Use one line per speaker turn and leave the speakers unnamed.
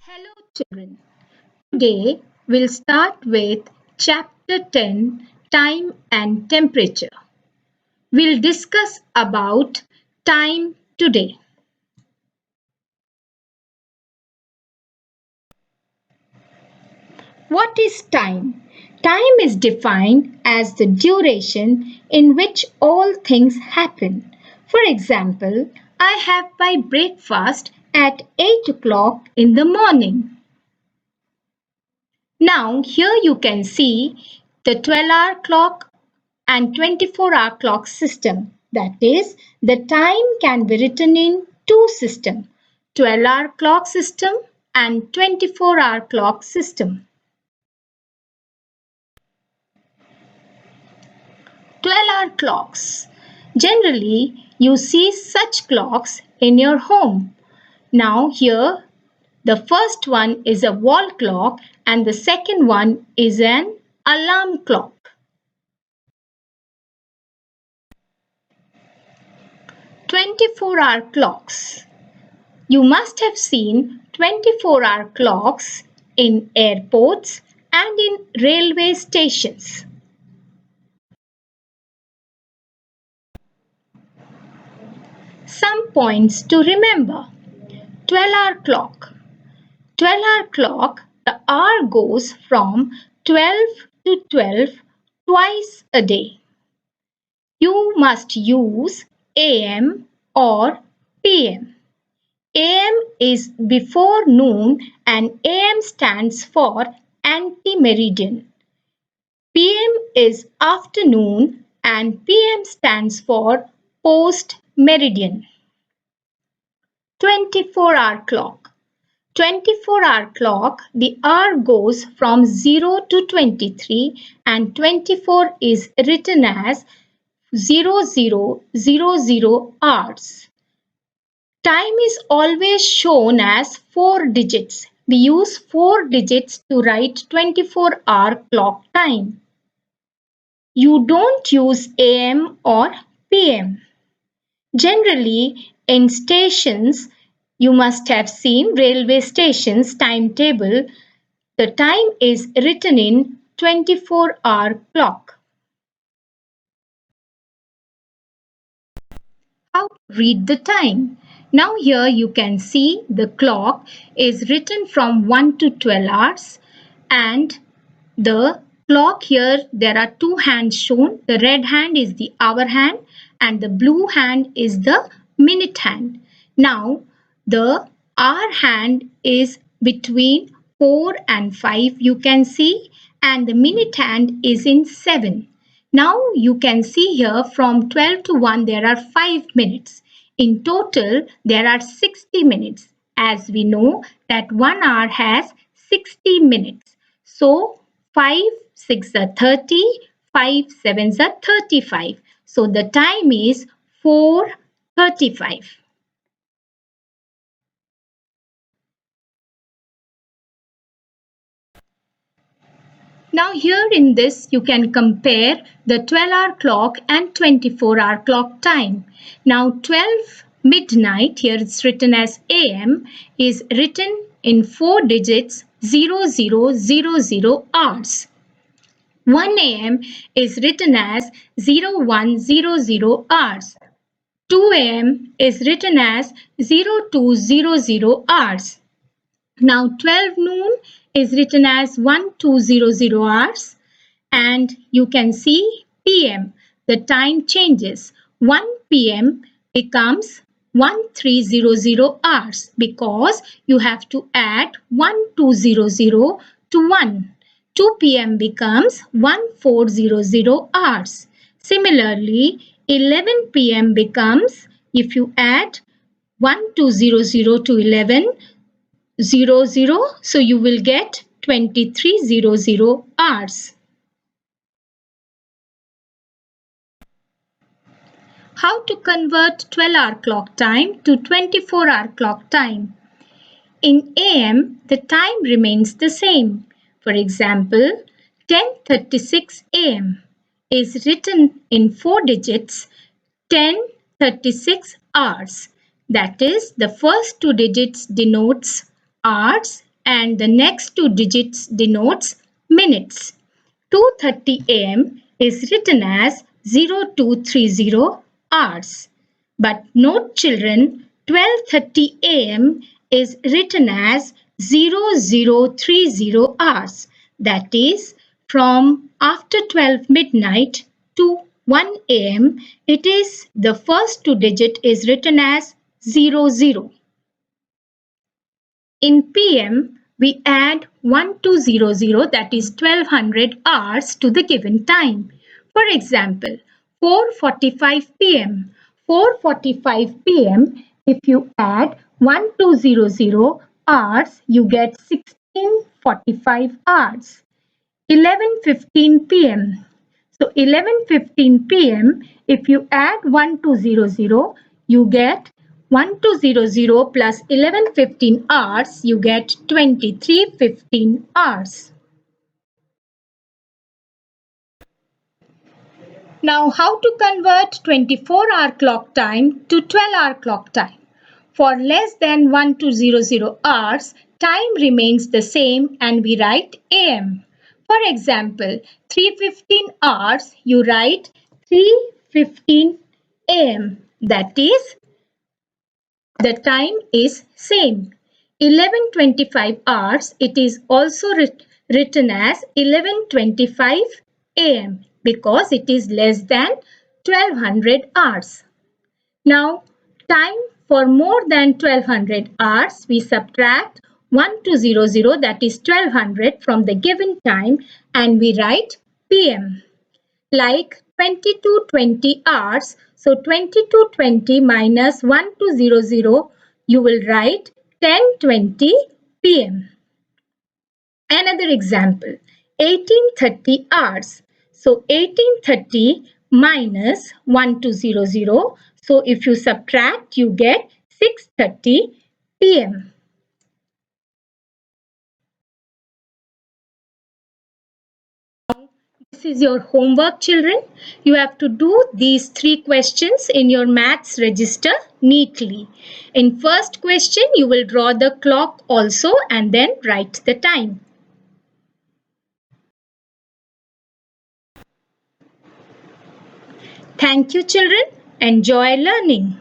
Hello children. Today we'll start with Chapter 10 Time and Temperature. We'll discuss about time today. What is time? Time is defined as the duration in which all things happen. For example, I have my breakfast at 8 o'clock in the morning. Now here you can see the 12-hour clock and 24-hour clock system. That is, the time can be written in two systems, 12-hour clock system and 24-hour clock system. 12-hour clocks. Generally, you see such clocks in your home. Now here, the first one is a wall clock and the second one is an alarm clock. 24-hour clocks. You must have seen 24-hour clocks in airports and in railway stations. Some points to remember. 12-hour clock. 12-hour clock, the hour goes from 12 to 12 twice a day. You must use AM or PM. AM is before noon and AM stands for anti-meridian. PM is afternoon and PM stands for post-meridian. 24-hour clock. 24-hour clock, the hour goes from 0 to 23 and 24 is written as 0000 hours. Time is always shown as 4 digits. We use 4 digits to write 24-hour clock time. You don't use AM or PM. Generally, in stations, you must have seen railway stations timetable. The time is written in 24-hour clock. How to read the time? Now here you can see the clock is written from 1 to 12 hours and the clock here there are two hands shown. The red hand is the hour hand and the blue hand is the minute hand. Now the hour hand is between 4 and 5 you can see and the minute hand is in 7. Now you can see here from 12 to 1 there are 5 minutes. In total there are 60 minutes. As we know that 1 hour has 60 minutes. So 5 6 are 30, 5 7s are 35. So the time is 4:35. Now here in this you can compare the 12-hour clock and 24-hour clock time. Now 12 midnight, here it's written as AM, is written in 4 digits 0000 hours. 1 AM is written as 0100 hours. 2 AM is written as 0200 hours. Now 12 noon is written as 1200 hours and you can see PM. The time changes. 1 PM becomes 1300 hours because you have to add 1200 to 1. 2 PM becomes 1400 hours. Similarly, 11 PM becomes, if you add 1200 to 11, 00, so you will get 2300 hours. How to convert 12-hour clock time to 24-hour clock time? In AM, the time remains the same. For example, 10:36 AM is written in 4 digits 10:36 hours. That is, the first 2 digits denotes hours and the next two digits denotes minutes. 2:30 am is written as 0230 hours. But note children, 12:30 am is written as 0030 hours. That is, from after 12 midnight to 1 am, it is the first two digit is written as 00. In PM, we add 1200, that is 1200 hours to the given time. For example, 4:45 pm. 4:45 pm, if you add 1200 hours, you get 16:45 hours. 11:15 pm. So 11:15 pm, if you add 1200, you get 1200 plus 11:15 hours, you get 23:15 hours. Now, how to convert 24-hour clock time to 12-hour clock time? For less than 1200 hours, time remains the same and we write AM. For example, 3:15 hours, you write 3:15 AM. That is, the time is same. 11:25 hours, it is also written as 11:25 am because it is less than 1200 hours. Now, time for more than 1200 hours, we subtract 1200, that is 1200, from the given time and we write PM. Like 22:20 hours, so 22:20 minus 1200, you will write 10:20 PM. Another example, 18:30 hours. So 18:30 minus 1200. So if you subtract, you get 6:30 PM. This is your homework, children. You have to do these three questions in your maths register neatly. In first question, you will draw the clock also and then write the time. Thank you, children. Enjoy learning.